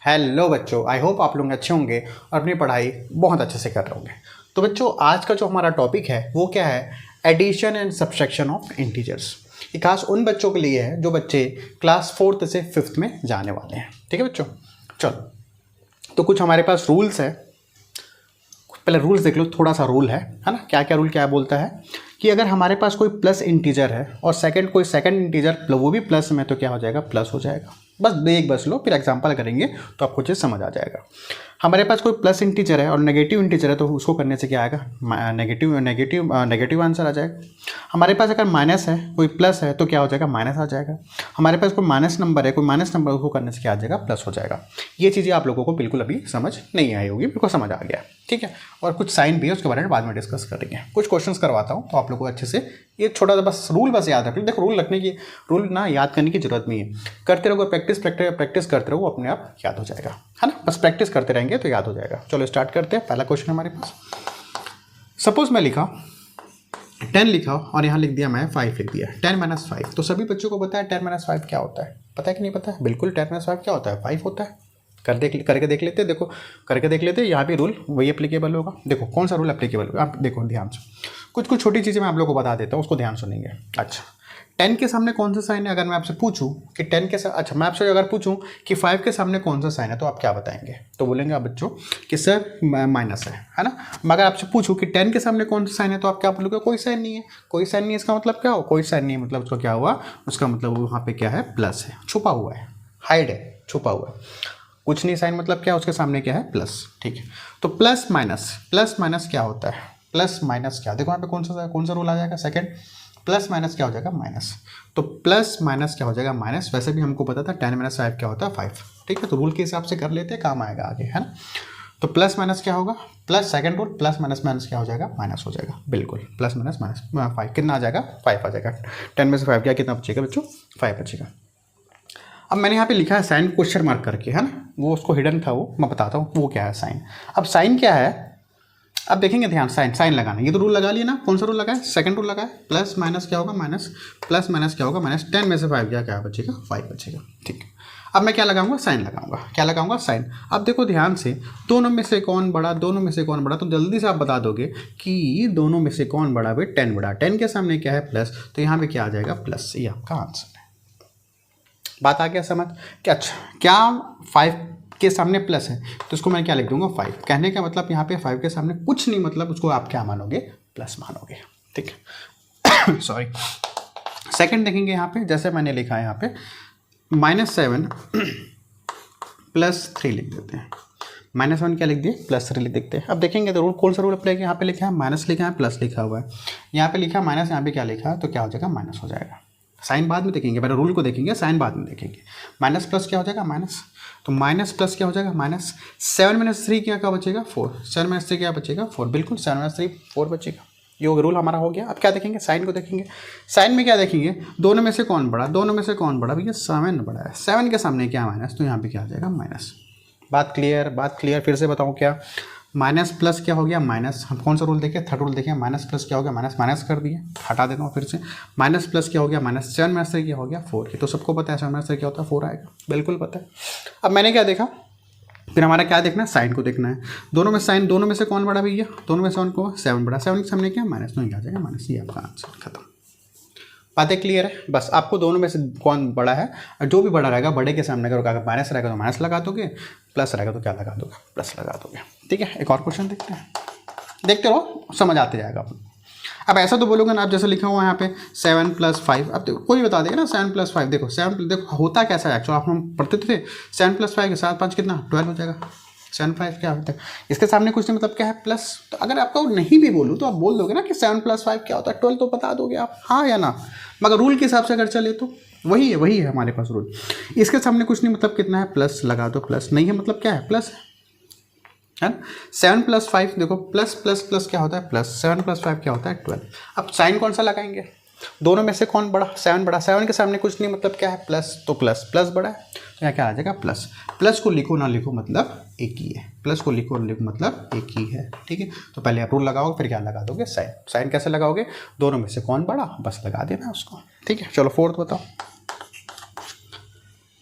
Hello बच्चों, I hope आप लोग अच्छे होंगे और अपनी पढ़ाई बहुत अच्छे से कर रहे होंगे। तो बच्चों, आज का जो हमारा टॉपिक है वो क्या है? Addition and subtraction of integers. ये खास उन बच्चों के लिए है जो बच्चे क्लास 4th से 5th में जाने वाले हैं। ठीक है बच्चों, चलो तो कुछ हमारे पास रूल्स है। पहले रूल्स देख लो, थोड़ा सा रूल है ना। क्या क्या रूल क्या बोलता है कि अगर हमारे पास कोई प्लस इंटीजर है और कोई सेकंड इंटीजर वो भी प्लस में, तो क्या हो जाएगा? प्लस हो जाएगा। बस देख बस लो, फिर एग्जांपल करेंगे तो आपको चीज़ समझ आ जाएगा। हमारे पास कोई प्लस इंटीजर है और नेगेटिव इंटीजर है, तो उसको करने से क्या आएगा? नेगेटिव आंसर आ जाएगा। हमारे पास अगर माइनस है, कोई प्लस है, तो क्या हो जाएगा? माइनस आ जाएगा। हमारे पास कोई माइनस नंबर है, कोई माइनस नंबर, उसको करने से क्या आ जाएगा? प्लस हो जाएगा। ये चीज़ें आप लोगों को बिल्कुल अभी समझ नहीं आई होगी, बिल्कुल समझ आ गया। ठीक है, और कुछ साइन भी है, उसके बारे में बाद में डिस्कस करेंगे। कुछ क्वेश्चंस करवाता हूँ तो आप लोग को अच्छे से ये छोटा सा बस रूल बस याद रखिए। देखो, रूल ना याद करने की जरूरत नहीं है। करते रहोगे, प्रैक्टिस करते रहो, अपने आप याद हो जाएगा, है ना। बस प्रैक्टिस करते रहेंगे तो याद हो जाएगा। चलो स्टार्ट करते हैं। पहला क्वेश्चन हमारे पास, सपोज मैं लिखा 10 लिखा और यहाँ लिख दिया मैं 5 लिख दिया। 10 - 5, तो सभी बच्चों को पता है 10 - 5 क्या होता है? पता है कि नहीं पता है? बिल्कुल, 10 - 5 क्या होता है? 5 होता है। करके देख लेते हैं। देखो, करके देख लेते हैं। यहाँ भी रूल वही एप्लीकेबल होगा। देखो कौन सा रूल एप्लीकेबल होगा, आप देखो ध्यान से। कुछ छोटी चीज़ें मैं आप लोगों को बता देता हूँ, उसको ध्यान सुनेंगे। अच्छा, 10 के सामने कौन सा साइन है? अगर मैं आपसे पूछूं कि 10 के साथ, अच्छा मैं आपसे अगर पूछूं कि 5 के सामने कौन सा साइन है, तो आप क्या बताएंगे? तो बोलेंगे आप बच्चों कि सर माइनस है ना। मगर आपसे पूछूं कि 10 के सामने कौन सा साइन है, तो आप क्या बोलोगे? कोई साइन नहीं है। कोई साइन नहीं है, इसका मतलब क्या हो? कोई साइन नहीं है मतलब उसका क्या हुआ? उसका मतलब वहाँ पे क्या है? प्लस है, छुपा हुआ है, हाइड है, छुपा हुआ है। कुछ नहीं साइन मतलब क्या? उसके सामने क्या है? प्लस। ठीक है, तो प्लस माइनस क्या होता है? प्लस माइनस क्या, देखो यहाँ पे कौन सा रूल आ जाएगा? सेकंड। प्लस माइनस क्या हो जाएगा? माइनस। तो प्लस माइनस क्या हो जाएगा? माइनस। वैसे भी हमको पता था 10 - 5 क्या होता है? 5। ठीक है, तो रूल के हिसाब से कर लेते हैं, काम आएगा आगे, है ना। तो प्लस माइनस क्या होगा? Plus, second rule, plus minus क्या हो जाएगा? माइनस हो जाएगा। बिल्कुल, प्लस माइनस 5 कितना आ जाएगा? 5 आ जाएगा। 10 में से 5 क्या, कितना बचेगा बच्चों? 5 बचेगा। अब मैंने यहाँ पे लिखा है साइन क्वेश्चन मार्क करके, है ना। वो उसको हिडन था, वो मैं बताता हूँ वो क्या है साइन। अब साइन क्या है? अब देखेंगे ध्यान, साइन लगाना। ये तो रूल लगा लिया ना। कौन सा रूल लगा है? सेकंड रूल लगा है। प्लस माइनस क्या होगा? माइनस। प्लस माइनस क्या होगा? माइनस। 10 में से 5 क्या बचेगा? 5 बचेगा। ठीक है, अब मैं क्या लगाऊंगा? साइन लगाऊंगा। क्या लगाऊंगा? साइन। अब देखो ध्यान से, दोनों में से कौन बड़ा? तो जल्दी से आप बता दोगे कि दोनों में से कौन बड़ा? भाई 10 बड़ा। 10 के सामने क्या है? प्लस, तो यहाँ पे क्या आ जाएगा? प्लस। ये आपका आंसर है। बात आ गया समझ? क्या? अच्छा, क्या 5 के सामने प्लस है, तो इसको मैं क्या लिख दूंगा? 5। कहने का मतलब यहाँ पे 5 के सामने कुछ नहीं, मतलब उसको आप क्या मानोगे? प्लस मानोगे। ठीक है सॉरी। सेकंड देखेंगे यहाँ पे, जैसे मैंने लिखा है यहाँ पे -7 + 3 लिख देते हैं। -1 क्या लिख दिए? +3 लिख देते हैं। अब देखेंगे तो रूल, कौन सा रूल अप्लाई किया? यहाँ पे लिखा है माइनस, लिखा है प्लस लिखा हुआ है। यहाँ पे लिखा है माइनस, यहाँ पे क्या लिखा है? तो क्या हो जाएगा? माइनस हो जाएगा। साइन बाद में देखेंगे, पहले रूल को देखेंगे, साइन बाद में देखेंगे। माइनस प्लस क्या हो जाएगा? माइनस। तो माइनस प्लस क्या हो जाएगा? माइनस। 7 - 3 क्या बचेगा? 4। 7 - 3 क्या बचेगा? 4। बिल्कुल, 7 - 3 4 बचेगा। ये रूल हमारा हो गया। अब क्या देखेंगे? साइन को देखेंगे। साइन में क्या देखेंगे? दोनों में से कौन बड़ा? भैया 7 बड़ा है। 7 के सामने क्या? माइनस, तो यहाँ पे क्या आ जाएगा? माइनस। बात क्लियर। फिर से बताऊँ क्या? माइनस प्लस क्या हो गया? माइनस। हम कौन सा रूल देखें? थर्ड रूल देखें। माइनस प्लस क्या हो गया? माइनस कर दिए, हटा देता हूँ फिर से। माइनस प्लस क्या हो गया? माइनस। 7 - 3 क्या हो गया? 4। ये तो सबको पता है 7 - 3 क्या होता है? 4 आएगा, बिल्कुल पता है। अब मैंने क्या देखा, फिर हमारा क्या देखना है? साइन को देखना है। दोनों में से कौन बड़ा भैया? दोनों में से कौन? 7 बड़ा। 7 के सामने क्या? माइनस, तो नहीं आ जाएगा माइनस। ये आपका आंसर, खत्म। बातें क्लियर है? बस आपको दोनों में से कौन बड़ा है, और जो भी बड़ा रहेगा, बड़े के सामने अगर माइनस रहेगा तो माइनस लगा दोगे, प्लस रहेगा तो क्या लगा दोगे? प्लस लगा दोगे। ठीक है, एक और क्वेश्चन देखते हैं। देखते रहो, समझ आते जाएगा। अब ऐसा तो बोलोगे ना, आप जैसे लिखा हुआ है यहाँ पे 7 + 5। अब देखो कोई बता देगा ना 7 + 5। देखो 7, देखो होता कैसा है एक्चुअली, आप हम पढ़ते थे 7 + 5 के साथ 5 कितना? 12 हो जाएगा। 7 5 क्या होता है? इसके सामने कुछ नहीं, मतलब क्या है? प्लस। तो अगर आपको नहीं भी बोलूँ तो आप बोल दोगे ना कि 7 + 5 क्या होता है? 12 तो बता दोगे आप, हाँ या ना। मगर रूल के हिसाब से अगर चले तो वही है हमारे पास रूल। इसके सामने कुछ नहीं, मतलब कितना है? प्लस लगा दो। प्लस नहीं है मतलब क्या है? प्लस है ना। 7 + 5 देखो, प्लस प्लस प्लस क्या होता है? प्लस। 7 + 5 क्या होता है? 12। अब साइन कौन सा लगाएंगे? दोनों में से कौन बड़ा? 7 बड़ा। 7 के सामने कुछ नहीं, मतलब क्या है? प्लस। तो प्लस बड़ा है, तो यहाँ क्या आ जाएगा? प्लस। प्लस को लिखो ना लिखो मतलब एक ही है। प्लस को लिखो ना लिखो मतलब एक ही है। ठीक है, तो पहले आप रूल लगाओगे, फिर क्या लगा दोगे? साइन। साइन कैसे लगाओगे? दोनों में से कौन बड़ा, बस लगा देना उसको। ठीक है, चलो फोर्थ बताओ।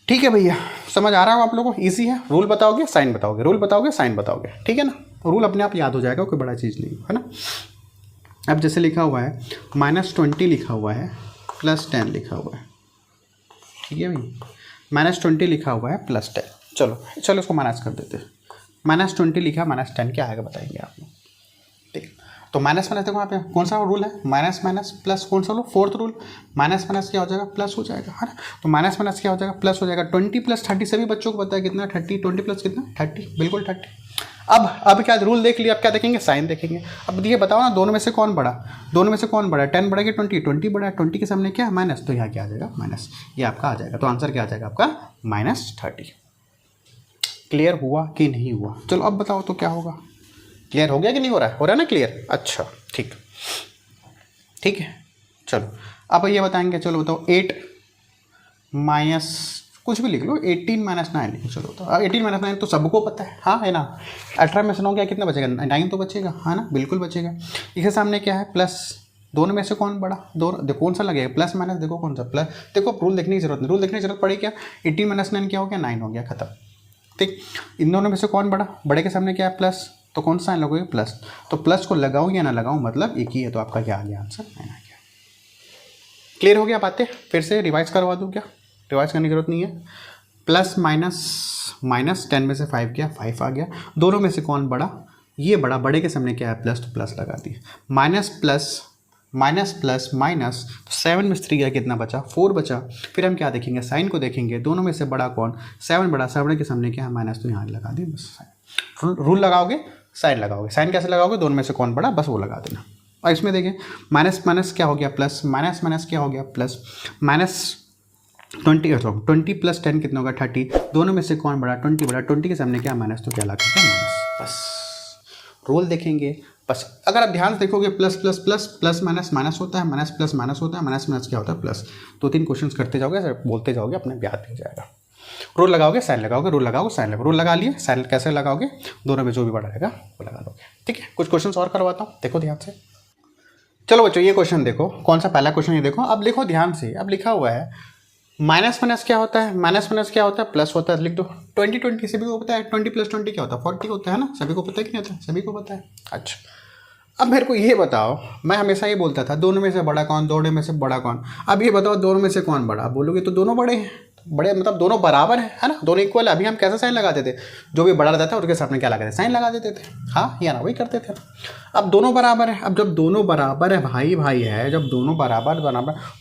ठीक है भैया, समझ आ रहा है आप लोगों को? ईजी है। रूल बताओगे साइन बताओगे, रूल बताओगे साइन बताओगे, ठीक है ना? रूल अपने आप याद हो जाएगा, कोई बड़ा चीज़ नहीं है ना। अब जैसे लिखा हुआ है -20 लिखा हुआ है +10 लिखा हुआ है, ठीक है भैया, -20 लिखा हुआ है +10। चलो चलो इसको माइनस कर देते हैं। -20 लिखा -10 क्या आएगा बताएंगे आप लोग? ठीक, तो माइनस देखो यहाँ पे कौन सा रूल है, माइनस माइनस प्लस, कौन सा rule, fourth rule, minus minus क्या हो जाएगा प्लस हो जाएगा, है ना? तो माइनस माइनस क्या हो जाएगा प्लस हो जाएगा। 20 + 30 सभी बच्चों को पता है कितना 30, 20 + कितना 30, बिल्कुल 30। अब क्या रूल देख लिया, अब क्या देखेंगे, साइन देखेंगे। अब ये बताओ ना, दोनों में से कौन बड़ा, दोनों में से कौन बड़ा, 10 बड़ा कि 20? 20 बड़ा है, 20 के सामने क्या है माइनस, तो यहाँ क्या आ जाएगा माइनस, ये आपका आ जाएगा। तो आंसर क्या आ जाएगा आपका -30। क्लियर हुआ कि नहीं हुआ? चलो अब बताओ तो क्या होगा, क्लियर हो गया कि नहीं हो रहा है? हो रहा है ना क्लियर? अच्छा ठीक, ठीक है। चलो अब ये बताएंगे, चलो बताओ 8 माइनस कुछ भी लिख लो, 18 - 9 लिखो। चलो तो 18 - 9 तो सबको पता है, हाँ है ना? 18 में से 9 क्या कितना बचेगा, 9 तो बचेगा, हाँ ना, बिल्कुल बचेगा। इसके सामने क्या है प्लस, दोनों में से कौन बड़ा, दोनों देखो कौन सा लगेगा, प्लस माइनस देखो कौन सा प्लस, देखो रूल देखने की जरूरत नहीं, रूल देखने की जरूरत पड़ी क्या, 18 - 9 क्या हो गया, 9 हो गया, खत्म। ठीक, इन दोनों में से कौन बड़ा, बड़े के सामने क्या है प्लस, तो कौन सा साइन लगोगे प्लस, तो प्लस को लगाऊं या ना लगाऊं मतलब एक ही है, तो आपका क्या आ गया आंसर 9 आ गया। क्लियर हो गया बातें? फिर से रिवाइज करवा दूं क्या? रिवाइज करने की जरूरत नहीं है। प्लस माइनस 10 में से 5 गया, 5 आ गया। दोनों में से कौन बड़ा, ये बड़ा, बड़े के सामने क्या है प्लस, तो प्लस लगा दिए। माइनस प्लस माइनस, तो 7 में से 3 गया, कितना बचा 4 बचा। फिर हम क्या देखेंगे, साइन को देखेंगे, दोनों में से बड़ा कौन, 7 बड़ा, 7 के सामने क्या है माइनस, तो यहाँ लगा दिए बस। रूल लगाओगे साइन लगाओगे, साइन कैसे लगाओगे, दोनों में से कौन बड़ा बस वो लगा देना। और इसमें देखें माइनस माइनस क्या हो गया प्लस, माइनस माइनस क्या हो गया प्लस, -20 + 10 कितना होगा 30। दोनों में से कौन बड़ा, 20 बड़ा, 20 के सामने क्या माइनस, तो क्या लगा माइनस। बस रूल देखेंगे बस। अगर आप ध्यान से देखोगे plus plus plus plus minus minus होता है, माइनस प्लस माइनस होता है, माइनस माइनस क्या होता है प्लस। 2-3 क्वेश्चन करते जाओगे, बोलते जाओगे, अपने याद हो जाएगा। रूल लगाओगे साइन लगाओगे, रूल लगाओगे साइन लगाओगे, रूल लगा लिए, साइन कैसे लगाओगे, दोनों में जो भी बड़ा रहेगा वो लगा लोगे। ठीक है, कुछ क्वेश्चन और करवाता हूँ, देखो ध्यान से। चलो बच्चों ये क्वेश्चन देखो, कौन सा पहला क्वेश्चन ये देखो, अब लिखो ध्यान से। अब लिखा हुआ है माइनस माइनस क्या होता है, माइनस माइनस क्या होता है प्लस होता है, लिख दो। 20 सभी को पता है, 20 + 20 क्या होता है 40 होता है ना, सभी को पता है कि नहीं होता है, सभी को पता है। अच्छा अब मेरे को ये बताओ, मैं हमेशा ये बोलता था दोनों में से बड़ा कौन, दोनों में से बड़ा कौन। अब ये बताओ दोनों में से कौन बड़ा, आप बोलोगे तो दोनों बड़े हैं, बड़े मतलब दोनों बराबर है ना, दोनों इक्वल है। अभी हम कैसे साइन लगाते थे, जो भी बड़ा रहता था उसके सामने क्या लगाते थे, साइन लगा देते थे, हाँ या ना, वही करते थे। अब दोनों बराबर है, अब जब दोनों बराबर है, भाई भाई है, जब दोनों बराबर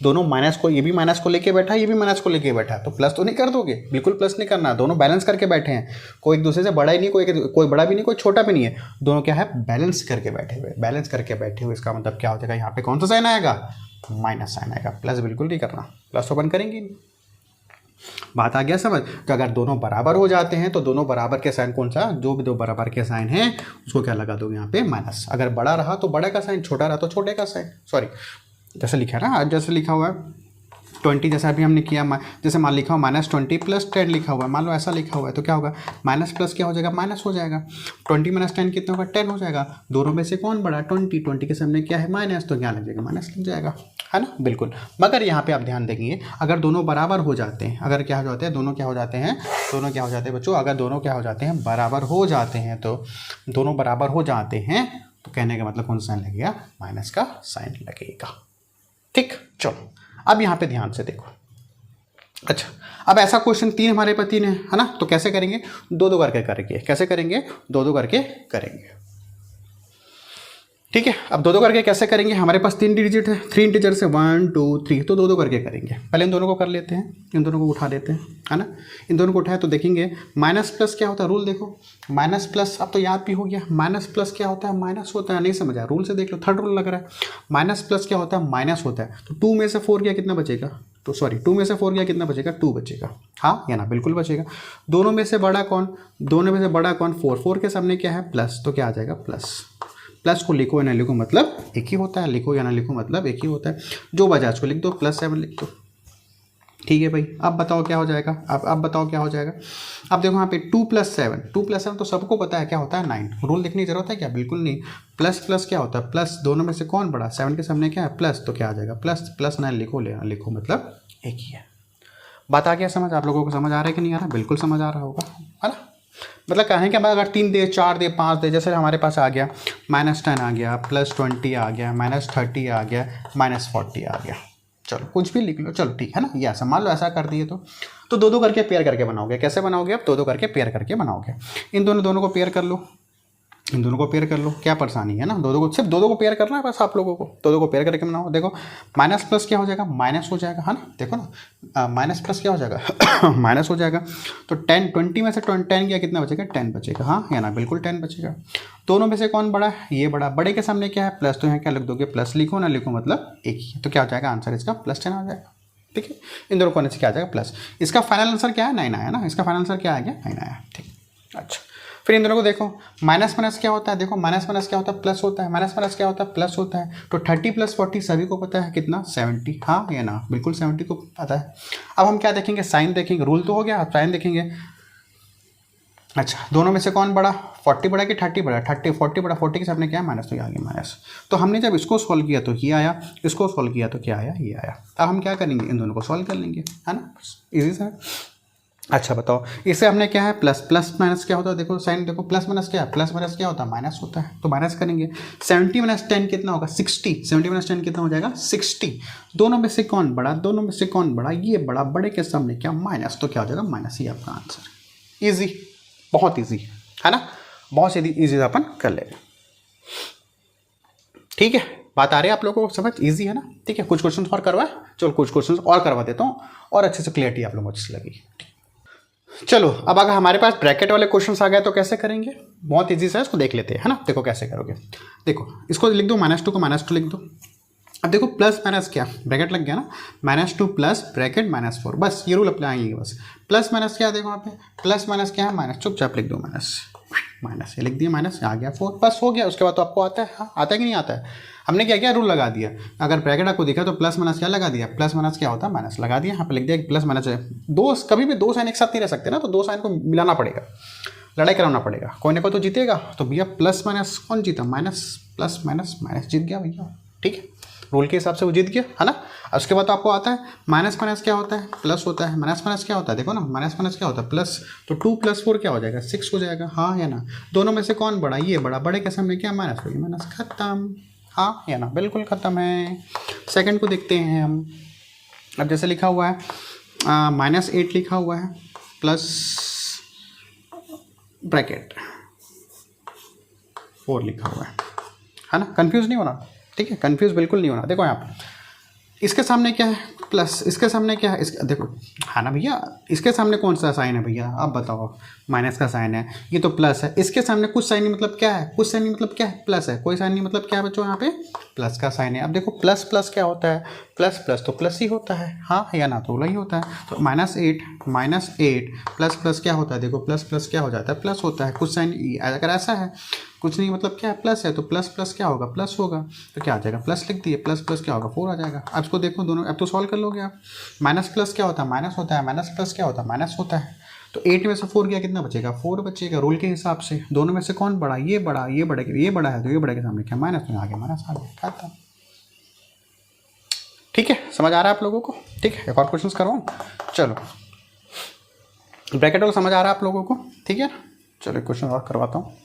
दोनों माइनस को, ये भी माइनस को लेके बैठा है, ये भी माइनस को लेके बैठा है, तो प्लस तो नहीं कर दोगे, बिल्कुल प्लस नहीं करना। दोनों बैलेंस करके बैठे हैं, कोई एक दूसरे से बड़ा ही नहीं, कोई बड़ा भी नहीं, कोई छोटा भी नहीं है, दोनों क्या है बैलेंस करके बैठे हुए, बैलेंस करके बैठे हुए। इसका मतलब क्या हो जाएगा, यहाँ पे कौन सा साइन आएगा, माइनस साइन आएगा, प्लस बिल्कुल नहीं करना, प्लस तो बन करेंगे नहीं। बात आ गया समझ? तो अगर दोनों बराबर हो जाते हैं तो दोनों बराबर के साइन कौन सा, जो भी दो बराबर के साइन हैं उसको क्या लगा दोगे यहाँ पे माइनस। अगर बड़ा रहा तो बड़े का साइन, छोटा रहा तो छोटे का साइन, सॉरी जैसे लिखा है ना, जैसे लिखा हुआ है 20, जैसा अभी हमने किया, जैसे मान लिखा हुआ -20 + 10 लिखा हुआ है, मान लो ऐसा लिखा हुआ है, तो क्या होगा माइनस प्लस क्या हो जाएगा माइनस हो जाएगा। 20 - 10 कितना होगा 10 हो जाएगा। दोनों में से कौन बड़ा, 20 के सामने क्या है माइनस, तो क्या लग जाएगा माइनस लग जाएगा, है ना, बिल्कुल। मगर यहाँ पे आप ध्यान देंगे, अगर दोनों बराबर हो जाते हैं, अगर क्या हो जाते हैं, दोनों क्या हो जाते हैं, दोनों क्या हो जाते हैं बच्चों, अगर दोनों क्या हो जाते हैं बराबर हो जाते हैं, तो दोनों बराबर हो जाते हैं तो कहने का मतलब कौन सा साइन लगेगा, माइनस का साइन लगेगा। ठीक, चलो अब यहाँ पे ध्यान से देखो। अच्छा अब ऐसा क्वेश्चन 3 हमारे पास 3 है ना, तो कैसे करेंगे, 2-2 करके करेंगे, कैसे करेंगे 2-2 करके करेंगे। ठीक है, अब 2-2 करके कैसे करेंगे, हमारे पास 3 डिजिट है, 3 इंटीजर से 1 2 3, तो 2-2 करके करेंगे। पहले इन दोनों को कर लेते हैं, इन दोनों को उठा देते हैं, है ना। इन दोनों को उठाए तो देखेंगे माइनस प्लस क्या होता है, रूल देखो माइनस प्लस, अब तो याद भी हो गया, माइनस प्लस क्या होता है माइनस होता है, नहीं समझा रूल से देख लो, थर्ड रूल लग रहा है। माइनस प्लस क्या होता है माइनस होता है, तो 2 में से 4 गया कितना बचेगा, तो सॉरी 2 में से 4 गया कितना बचेगा 2 बचेगा, हाँ या ना, बिल्कुल बचेगा। दोनों में से बड़ा कौन, दोनों में से बड़ा कौन 4 के सामने क्या है प्लस, तो क्या आ जाएगा प्लस। प्लस को लिखो या ना लिखो मतलब एक ही होता है, लिखो या ना लिखो मतलब एक ही होता है, जो बचा उसको लिख दो, +7 लिख दो। ठीक है भाई, अब बताओ क्या हो जाएगा, अब बताओ क्या हो जाएगा। अब देखो यहाँ पे 2 + 7 तो सबको पता है क्या होता है 9, रूल लिखने की जरूरत है क्या, बिल्कुल नहीं। प्लस प्लस क्या होता है प्लस, दोनों में से कौन बड़ा, 7 के सामने क्या है प्लस, तो क्या आ जाएगा +9 लिखो, ले लिखो मतलब एक ही है। बात आ गया समझ? आप लोगों को समझ आ रहा है कि नहीं आ रहा? बिल्कुल समझ आ रहा होगा, है ना? मतलब कहें कि अगर 3 दे, 4 दे, 5 दे, जैसे हमारे पास आ गया -10 आ गया, +20 आ गया, -30 आ गया, -40 आ गया, चलो कुछ भी लिख लो, चलो ठीक है ना। ये ऐसा मान लो, ऐसा कर दिए तो दो दो करके पेयर करके बनाओगे। कैसे बनाओगे? अब दो दो करके पेयर करके बनाओगे। इन दोनों को पेयर कर लो, इन दोनों को पेयर कर लो, क्या परेशानी है ना? दो को, सिर्फ दो को पेयर करना है बस आप लोगों को। दो को पेयर करके बनाओ। देखो माइनस प्लस क्या हो जाएगा? माइनस हो जाएगा, है ना? देखो ना, माइनस प्लस क्या हो जाएगा? माइनस हो जाएगा। तो 20 में से 10 गया, कितना बचेगा? 10 बचेगा, हाँ या ना? बिल्कुल 10 बचेगा। दोनों में से कौन बड़ा है? ये बड़ा। बड़े के सामने क्या है? प्लस। तो यहाँ क्या लिख दोगे? प्लस लिखो ना लिखो मतलब एक ही। तो क्या हो जाएगा आंसर इसका? +10 आ जाएगा। ठीक है, इन दोनों कोने से क्या आ जाएगा? प्लस। इसका फाइनल आंसर क्या है? 9 आया ना? इसका फाइनल आंसर क्या आ गया? 9 आया। ठीक, अच्छा। फिर इन दोनों को देखो, माइनस माइनस क्या होता है? देखो माइनस माइनस क्या होता है? प्लस होता है। माइनस माइनस क्या होता है? प्लस होता है। तो 30 + 40 सभी को पता है कितना? 70, हाँ या ना? बिल्कुल 70 को पता है। अब हम क्या देखेंगे? साइन देखेंगे। रूल तो हो गया, साइन देखेंगे। अच्छा, दोनों में से कौन बड़ा? 40 बड़ा कि 30 बड़ा? 40 बड़ा। 40 के सामने क्या है? माइनस, तो ये आ गया माइनस। तो हमने जब इसको सॉल्व किया तो ये आया, इसको सॉल्व किया तो क्या आया? ये आया। अब हम क्या करेंगे? इन दोनों को सॉल्व कर लेंगे, है ना? इजी सा। अच्छा बताओ, इससे हमने क्या है? प्लस प्लस माइनस क्या होता है? देखो साइन देखो, प्लस माइनस क्या है? प्लस माइनस क्या होता है? माइनस होता है। तो माइनस करेंगे। 70 - 10 कितना होगा? 60। 70 - 10 कितना हो जाएगा? 60। दोनों में से कौन बड़ा? दोनों में से कौन बड़ा? ये बड़ा। बड़े के सामने क्या? माइनस। तो क्या हो जाएगा? माइनस। ये आपका आंसर। ईजी, बहुत ईजी, है ना? बहुत ईजी अपन कर लेंगे। ठीक है, बात आ रही है आप लोगों को समझ? ईजी है ना? ठीक है, कुछ क्वेश्चन और करवाए, चलो कुछ क्वेश्चन और करवा देता हूँ और अच्छे से क्लियरिटी आप लोगों को अच्छी लगेगी। चलो, अब अगर हमारे पास ब्रैकेट वाले क्वेश्चंस आ गए तो कैसे करेंगे? बहुत इजी सा है, इसको देख लेते हैं, है ना? देखो कैसे करोगे। देखो इसको लिख दो, -2 को -2 लिख दो। अब देखो प्लस माइनस क्या, ब्रैकेट लग गया ना, -2 प्लस ब्रैकेट -4, बस ये रूल अप्लाई आएंगे बस। प्लस माइनस क्या है? देखो यहाँ पे प्लस माइनस क्या है? माइनस। चुपचाप लिख दो माइनस, ये लिख दिया माइनस, आ गया 4, बस हो गया। उसके बाद तो आपको आता है, हाँ आता है कि नहीं आता है? हमने क्या किया? रूल लगा दिया। अगर ब्रैकेट आपको दिखा तो प्लस माइनस क्या लगा दिया? प्लस माइनस क्या होता है? माइनस लगा दिया। यहाँ पे लिख दिया प्लस माइनस है। दो, कभी भी दो साइन एक साथ नहीं रह सकते ना, तो दो साइन को मिलाना पड़ेगा, लड़ाई कराना पड़ेगा, कोई ना कोई तो जीतेगा। तो भैया प्लस माइनस कौन जीता? माइनस। प्लस माइनस माइनस जीत गया भैया। ठीक है, रूल के हिसाब से वो जीत गया, है ना? उसके बाद तो आपको आता है माइनस माइनस क्या होता है? प्लस होता है। माइनस माइनस क्या होता है? देखो ना, माइनस माइनस क्या होता है? प्लस। तो 2 + 4 क्या हो जाएगा? 6 हो जाएगा, हाँ या ना? दोनों में से कौन बड़ा? ये बड़ा। बड़े के सामने क्या? माइनस हो गया, माइनस। खत्म, हाँ या ना? बिल्कुल खत्म है। सेकंड को देखते हैं हम। अब जैसे लिखा हुआ है -8 लिखा हुआ है प्लस ब्रैकेट 4 लिखा हुआ है ना? कंफ्यूज नहीं होना, ठीक है? कंफ्यूज बिल्कुल नहीं होना। देखो यहाँ पे इसके सामने क्या है? प्लस। इसके सामने क्या है? इसके देखो, हाँ ना भैया, इसके सामने कौन सा साइन है भैया? आप बताओ। माइनस का साइन है, ये तो प्लस है। इसके सामने कुछ साइन नहीं मतलब क्या है? कुछ साइन नहीं मतलब क्या है? प्लस है। कोई साइन नहीं मतलब क्या है बच्चों? यहाँ पे प्लस का साइन है। अब देखो प्लस प्लस क्या होता है? प्लस प्लस तो प्लस ही होता है, हाँ या ना? तो वही होता है। तो -8 प्लस प्लस क्या होता है? देखो प्लस प्लस क्या हो जाता है? प्लस होता है। कुछ साइन अगर ऐसा है, कुछ नहीं मतलब क्या है? प्लस है, तो प्लस प्लस क्या होगा? प्लस होगा। तो क्या आ जाएगा? प्लस लिख दिए, प्लस प्लस क्या होगा? 4 आ जाएगा। अब इसको देखो दोनों, अब तो सॉल्व कर लोगे आप। माइनस प्लस क्या होता है? माइनस होता है। माइनस प्लस क्या होता है? माइनस होता है। तो 8 में से 4 गया, कितना बचेगा? 4 बचेगा। रूल के हिसाब से दोनों में से कौन बड़ा? ये बड़ा। ये बड़ा है, तो ये बड़े के सामने क्या? माइनस में आ गया, माइनस आ गया, खत्म। ठीक है, समझ आ रहा है आप लोगों को? ठीक है, एक और क्वेश्चन करवाऊँ? चलो, ब्रैकेट वाला समझ आ रहा है आप लोगों को? ठीक है ना? चलो एक क्वेश्चन और करवाता हूँ।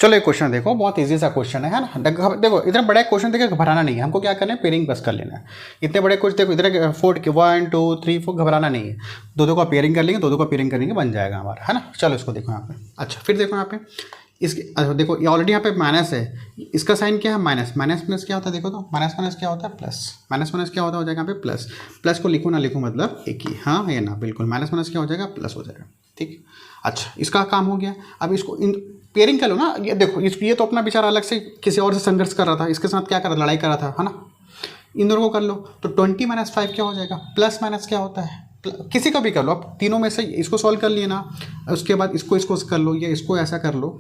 चलो एक क्वेश्चन देखो, बहुत इजी सा क्वेश्चन है ना? देखो इतना बड़ा क्वेश्चन देखे घबराना नहीं है, हमको क्या करना है? पेयरिंग बस कर लेना है। इतने बड़े क्वेश्चन देखो, इधर 4 1 2 3 4 घबराना नहीं है। दो का पेयरिंग कर लेंगे, दो का पेयरिंग करेंगे, बन जाएगा हमारा, है ना? चलो इसको देखो यहाँ पे। अच्छा फिर देखो यहाँ पे इसके, अच्छा देखो ये ऑलरेडी यहाँ पे माइनस है, इसका साइन क्या है? माइनस। माइनस प्लस क्या होता है? देखो तो माइनस माइनस क्या होता है? प्लस। माइनस माइनस क्या होता है? हो जाएगा यहाँ पे प्लस। प्लस को लिखूँ ना लिखूँ मतलब एक ही, हाँ या ना? बिल्कुल। माइनस माइनस क्या हो जाएगा? प्लस हो जाएगा। ठीक, अच्छा इसका काम हो गया। अब इसको इन पेयरिंग कर लो ना। ये देखो ये तो अपना बेचारा अलग से किसी और से संघर्ष कर रहा था, इसके साथ क्या कर रहा था? लड़ाई कर रहा था, है ना? इन दोनों को कर लो तो 20 - 5 क्या हो जाएगा? प्लस माइनस क्या होता है? किसी का भी कर लो आप, तीनों में से इसको सॉल्व कर लिए ना, उसके बाद इसको कर लो, या इसको ऐसा कर लो,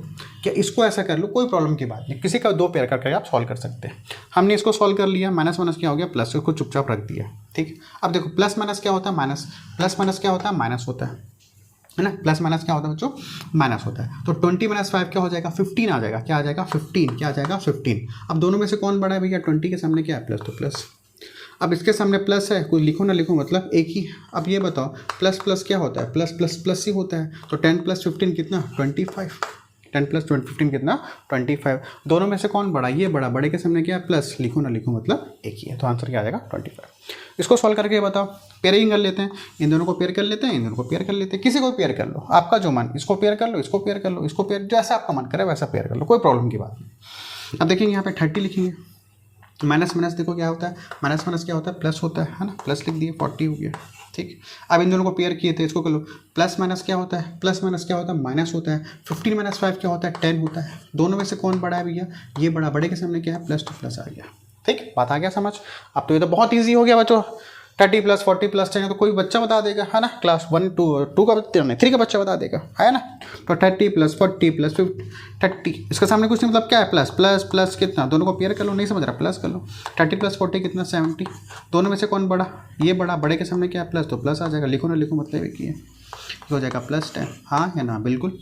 या इसको ऐसा कर लो, कोई प्रॉब्लम की बात नहीं। किसी का दो पेयर करके आप सॉल्व कर सकते हैं। हमने इसको सॉल्व कर लिया, माइनस माइनस क्या हो गया? प्लस। इसको चुपचाप रख दिया। ठीक, अब देखो प्लस माइनस क्या होता है? माइनस। प्लस माइनस क्या होता है? माइनस होता है। है ना। प्लस माइनस क्या होता है बच्चों, माइनस होता है। तो 20 - 5 क्या हो जाएगा, 15 आ जाएगा। क्या आ जाएगा, 15। क्या आ जाएगा, 15। अब दोनों में से कौन बड़ा है भैया, 20 के सामने क्या है, प्लस, तो प्लस। अब इसके सामने प्लस है, कोई लिखो ना लिखो मतलब एक ही। अब ये बताओ प्लस प्लस क्या होता है, प्लस प्लस प्लस ही होता है। तो 10 + 15 कितना, 25। 10 + 15 कितना, 25। दोनों में से कौन बड़ा, ये बड़ा। बड़े के सामने क्या है, प्लस, लिखो ना लिखो मतलब एक ही है। तो आंसर क्या आ जाएगा, 25। इसको सॉल्व करके बताओ, पेयरिंग कर लेते हैं। इन दोनों को पेयर कर लेते हैं, इन दोनों को पेयर कर लेते हैं। किसी को पेयर कर लो, आपका जो मन, इसको पेयर कर लो, इसको पेयर कर लो, इसको पेयर, जैसा आपका मन करे वैसा पेयर कर लो, कोई प्रॉब्लम की बात नहीं। अब देखेंगे यहाँ पे 30 लिखेंगे। माइनस माइनस देखो क्या होता है, माइनस माइनस क्या होता है, प्लस होता है ना। प्लस लिख दिए, 40 हो गया। ठीक, अब इन दोनों को पेयर किए थे, इसको कर लो। प्लस माइनस क्या होता है, प्लस माइनस क्या होता है, माइनस होता है। 15 - 5 क्या होता है, 10 होता है। दोनों में से कौन बड़ा है भैया, ये बड़ा। बड़े के सामने क्या है, प्लस, तो प्लस आ गया। ठीक, बात आ गया समझ। अब तो ये तो बहुत ईजी हो गया बच्चों। 30 + 40 + 10 तो कोई बच्चा बता देगा, है ना। क्लास 1 2 का बच्चा नहीं, 3 का बच्चा बता देगा, है ना। तो 30 + 40 + 50, 30। इसके सामने कुछ नहीं, मतलब क्या है, प्लस प्लस प्लस कितना, दोनों को पेयर कर लो, नहीं समझ रहा, प्लस कर लो। 30 + 40 कितना, 70। दोनों में से कौन बड़ा, ये बड़ा। बड़े के सामने क्या है, प्लस, तो प्लस आ जाएगा। लिखो ना लिखो मतलब एक ही है, हो जाएगा +10। हाँ या ना, बिल्कुल।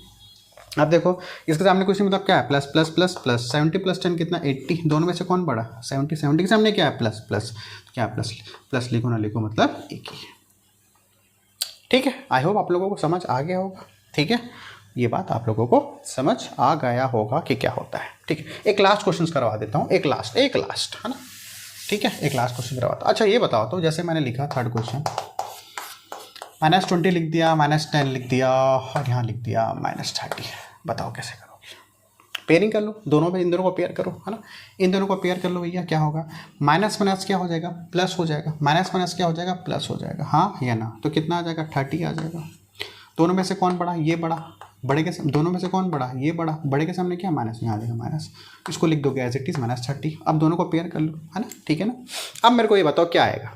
अब देखो इसके सामने कुछ नहीं, मतलब क्या है, प्लस प्लस प्लस प्लस। 70 + 10 कितना, 80। दोनों में से कौन बड़ा, 70। 70 के सामने क्या है, प्लस प्लस, क्या है, प्लस प्लस। लिखो ना लिखो मतलब एक ही है। ठीक है, आई होप आप लोगों को समझ आ गया होगा। ठीक है, ये बात आप लोगों को समझ आ गया होगा कि क्या होता है। ठीक है, एक लास्ट क्वेश्चन करवा देता हूँ, एक लास्ट है ना। ठीक है, एक लास्ट क्वेश्चन करवाता। अच्छा ये बताओ तो, जैसे मैंने लिखा 3rd क्वेश्चन, -20 लिख दिया, -10 लिख दिया, और यहाँ लिख दिया -30। बताओ कैसे करोगे। पेयरिंग कर लो, दोनों में इन दोनों को पेयर करो, है ना। इन दोनों को पेयर कर लो भैया, क्या होगा, माइनस माइनस क्या हो जाएगा, प्लस हो जाएगा। माइनस माइनस क्या हो जाएगा, प्लस हो जाएगा। हाँ या ना, तो कितना आ जाएगा, 30 आ जाएगा। दोनों में से कौन बड़ा, ये बड़ा। बड़े के दोनों में से कौन बड़ा, ये बड़ा। बड़े के सामने क्या, माइनस, यहाँ आ जाएगा माइनस। इसको लिख दोगे एज इट इज़ -30। अब दोनों को पेयर कर लो, है ना। ठीक है ना। अब मेरे को ये बताओ क्या आएगा,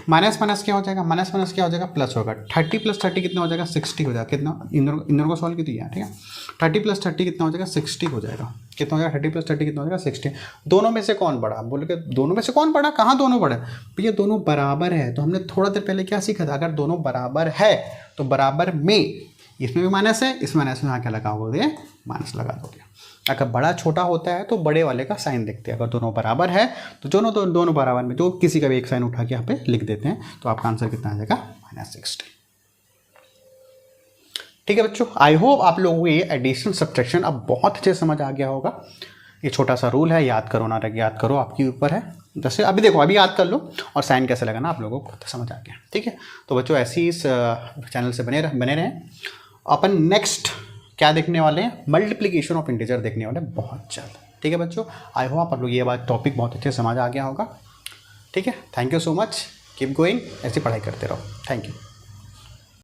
माइनस माइनस क्या हो जाएगा, माइनस माइनस क्या हो जाएगा, प्लस होगा। 30 + 30 कितना हो जाएगा, 60 हो जाएगा। कितना, इन दोनों को सॉल्व किया, ठीक है। 30 + 30 कितना हो जाएगा, 60 हो जाएगा। कितना हो जाएगा, 30 + 30 कितना हो जाएगा, 60। दोनों में से कौन बड़ा, बोलोगे दोनों में से कौन बड़ा, कहाँ दोनों बड़े भैया, दोनों बराबर है। तो हमने थोड़ा देर पहले क्या सीखा था, अगर दोनों बराबर है तो बराबर में, इसमें भी माइनस है, इसमें माइनस में, यहाँ क्या लगाओगे, माइनस लगा दोगे। अगर बड़ा छोटा होता है तो बड़े वाले का साइन देखते हैं। अगर दोनों बराबर है तो दोनों बराबर में जो किसी का भी एक साइन उठा के यहाँ पे लिख देते हैं। तो आपका आंसर कितना आ जाएगा, -60। ठीक है बच्चों, आई होप आप लोगों को ये एडिशन सब्ट्रैक्शन अब बहुत अच्छे समझ आ गया होगा। ये छोटा सा रूल है, याद करो ना याद करो, आपके ऊपर है। जैसे अभी देखो, अभी याद कर लो, और साइन कैसे लगाना आप लोगों को समझ आ गया। ठीक है, तो बच्चों ऐसे ही इस चैनल से बने रहें। अपन नेक्स्ट क्या देखने वाले हैं, मल्टीप्लिकेशन ऑफ इंटीजर देखने वाले हैं बहुत जल्द। ठीक है बच्चों, आई होप आप लोग ये बात टॉपिक बहुत अच्छे से समझ आ गया होगा। ठीक है, thank you so much, keep going, ऐसी पढ़ाई करते रहो। Thank you.